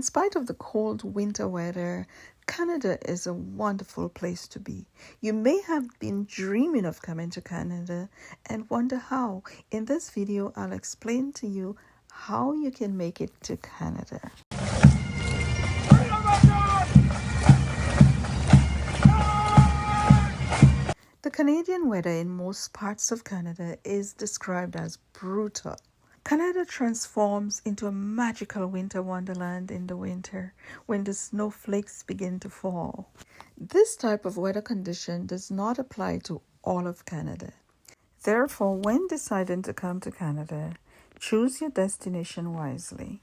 spite of the cold winter weather, Canada is a wonderful place to be. You may have been dreaming of coming to Canada and wonder how. In this video, I'll explain to you how you can make it to Canada. The Canadian weather in most parts of Canada is described as brutal. Canada transforms into a magical winter wonderland in the winter when the snowflakes begin to fall. This type of weather condition does not apply to all of Canada. Therefore, when deciding to come to Canada, choose your destination wisely.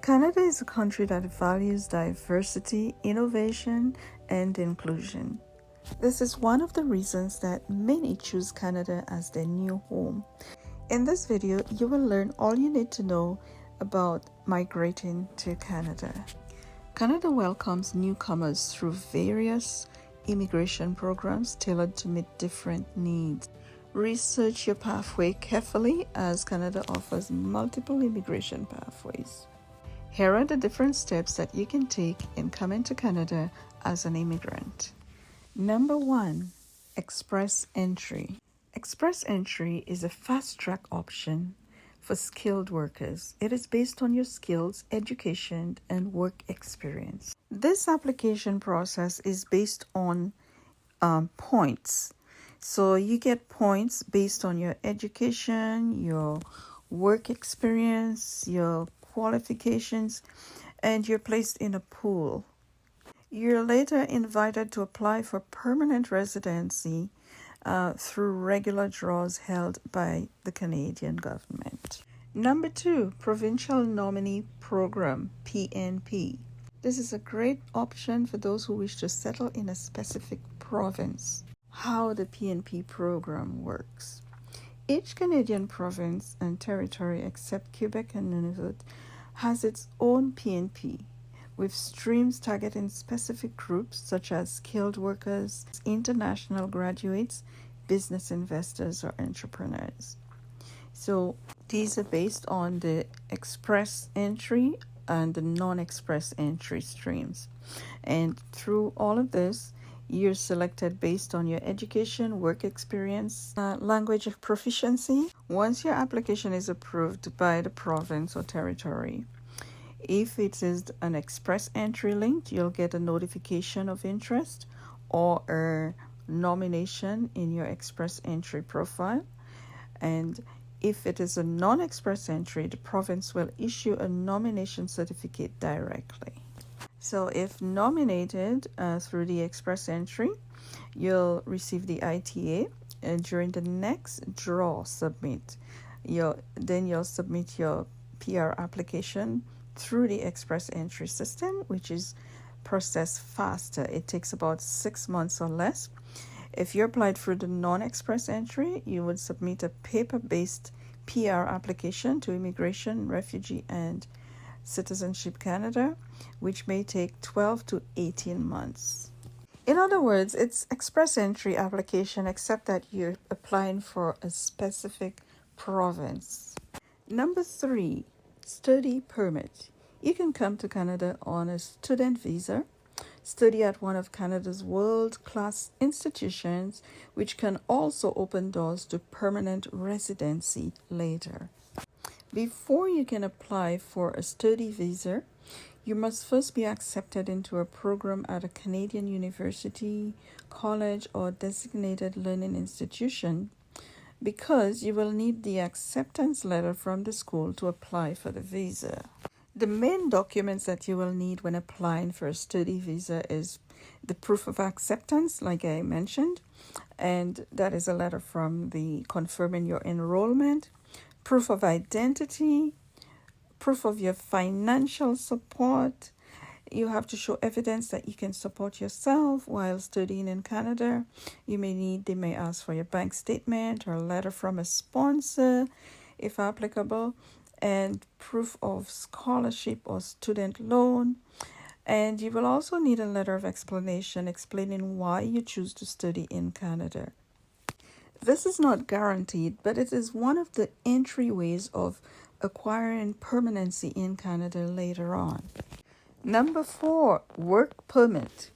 Canada is a country that values diversity, innovation, and inclusion. This is one of the reasons that many choose Canada as their new home. In this video, you will learn all you need to know about migrating to Canada. Canada welcomes newcomers through various immigration programs tailored to meet different needs. Research your pathway carefully as Canada offers multiple immigration pathways. Here are the different steps that you can take in coming to Canada as an immigrant. Number 1, Express Entry. Express Entry is a fast-track option for skilled workers. It is based on your skills, education, and work experience. This application process is based on points. So you get points based on your education, your work experience, your qualifications, and you're placed in a pool. You're later invited to apply for permanent residency through regular draws held by the Canadian government. Number 2, Provincial Nominee Program, PNP. This is a great option for those who wish to settle in a specific province. How the PNP program works. Each Canadian province and territory except Quebec and Nunavut has its own PNP, with streams targeting specific groups such as skilled workers, international graduates, business investors, or entrepreneurs. So these are based on the express entry and the non-express entry streams. And through all of this, you're selected based on your education, work experience, language proficiency. Once your application is approved by the province or territory, if it is an express entry link, you'll get a notification of interest or a nomination in your express entry profile. And if it is a non-express entry, the province will issue a nomination certificate directly. So if nominated through the express entry, you'll receive the ITA, and during the next draw submit, you'll submit your PR application through the express entry system, which is processed faster. It takes about 6 months or less. If you applied through the non-express entry, you would submit a paper-based PR application to Immigration, Refugee, and Citizenship Canada, which may take 12 to 18 months. In other words, it's express entry application except that you're applying for a specific province. Number 3, Study Permit. You can come to Canada on a student visa, study at one of Canada's world-class institutions, which can also open doors to permanent residency later. Before you can apply for a study visa, you must first be accepted into a program at a Canadian university, college, or designated learning institution, because you will need the acceptance letter from the school to apply for the visa. The main documents that you will need when applying for a study visa is the proof of acceptance, like I mentioned, and that is a letter from the confirming your enrollment, proof of identity, proof of your financial support. You have to show evidence that you can support yourself while studying in Canada. They may ask for your bank statement or a letter from a sponsor, if applicable, and proof of scholarship or student loan. And you will also need a letter of explanation explaining why you choose to study in Canada. This is not guaranteed, but it is one of the entryways of acquiring permanency in Canada later on. Number 4, work permit.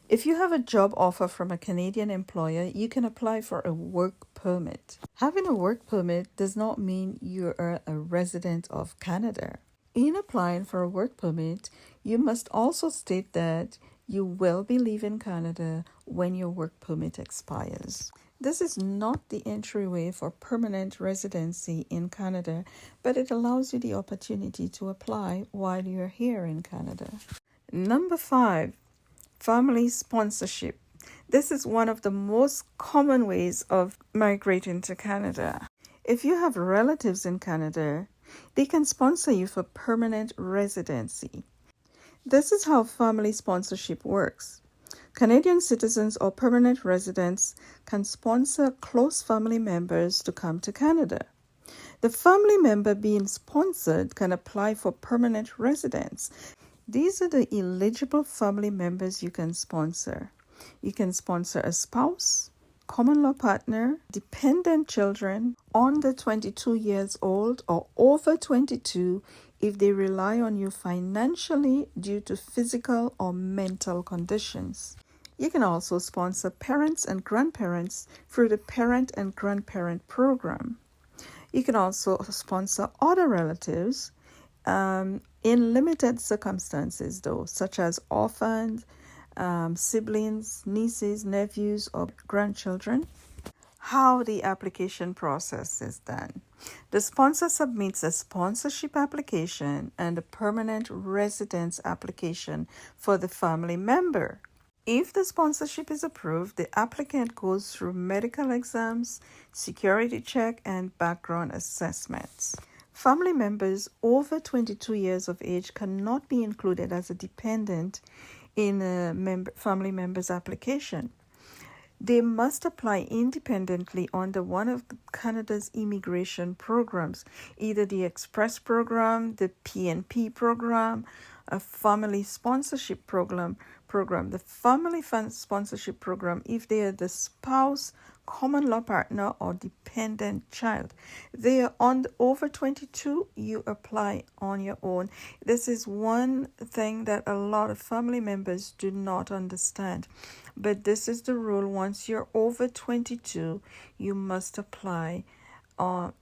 If you have a job offer from a Canadian employer, you can apply for a work permit. Having a work permit does not mean you are a resident of Canada. In applying for a work permit, you must also state that you will be leaving Canada when your work permit expires. This is not the entryway for permanent residency in Canada, but it allows you the opportunity to apply while you're here in Canada. Number 5, family sponsorship. This is one of the most common ways of migrating to Canada. If you have relatives in Canada, they can sponsor you for permanent residency. This is how family sponsorship works. Canadian citizens or permanent residents can sponsor close family members to come to Canada. The family member being sponsored can apply for permanent residence. These are the eligible family members you can sponsor. You can sponsor a spouse, common law partner, dependent children under 22 years old or over 22 if they rely on you financially due to physical or mental conditions. You can also sponsor parents and grandparents through the Parent and Grandparent Program. You can also sponsor other relatives in limited circumstances, though, such as orphans, siblings, nieces, nephews, or grandchildren. How the application process is done. The sponsor submits a sponsorship application and a permanent residence application for the family member. If the sponsorship is approved, the applicant goes through medical exams, security check, and background assessments. Family members over 22 years of age cannot be included as a dependent in a family member's application. They must apply independently under one of Canada's immigration programs, either the Express program, the PNP program, a family sponsorship program. The family sponsorship program, if they are the spouse, common law partner, or dependent child. They are over 22, you apply on your own. This is one thing that a lot of family members do not understand. But this is the rule. Once you're over 22, you must apply on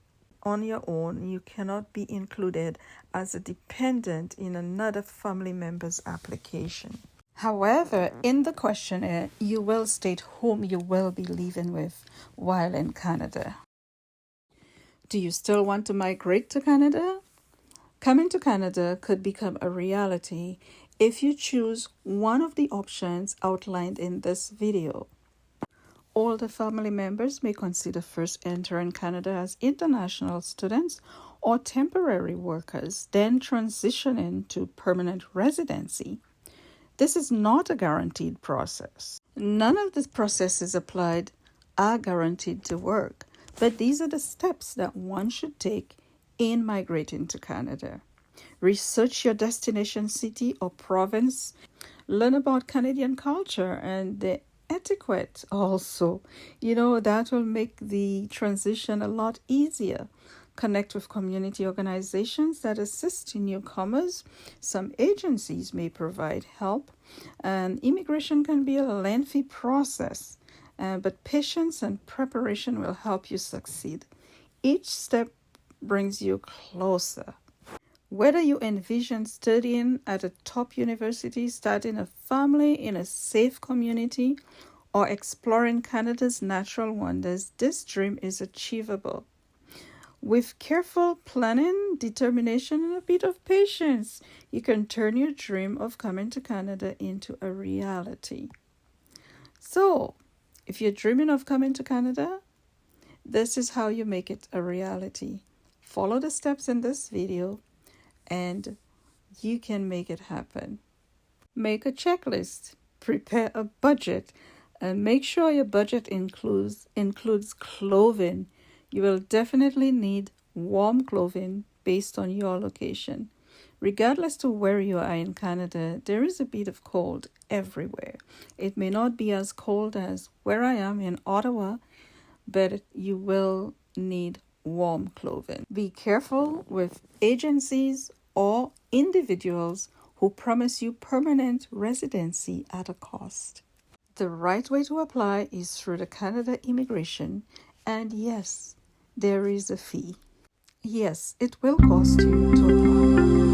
your own. You cannot be included as a dependent in another family member's application. However, in the questionnaire, you will state whom you will be living with while in Canada. Do you still want to migrate to Canada? Coming to Canada could become a reality if you choose one of the options outlined in this video. Older family members may consider first entering Canada as international students or temporary workers, then transitioning to permanent residency. This is not a guaranteed process. None of the processes applied are guaranteed to work, but these are the steps that one should take in migrating to Canada. Research your destination city or province. Learn about Canadian culture and the etiquette also. That will make the transition a lot easier. Connect with community organizations that assist newcomers. Some agencies may provide help. And immigration can be a lengthy process, but patience and preparation will help you succeed. Each step brings you closer. Whether you envision studying at a top university, starting a family in a safe community, or exploring Canada's natural wonders, this dream is achievable. With careful planning, determination, and a bit of patience, you can turn your dream of coming to Canada into a reality. So, if you're dreaming of coming to Canada, this is how you make it a reality. Follow the steps in this video and you can make it happen. Make a checklist, prepare a budget, and make sure your budget includes clothing. You will definitely need warm clothing based on your location. Regardless to where you are in Canada, there is a bit of cold everywhere. It may not be as cold as where I am in Ottawa, but you will need warm clothing. Be careful with agencies or individuals who promise you permanent residency at a cost. The right way to apply is through the Canada Immigration, and yes, there is a fee. Yes, it will cost you to apply.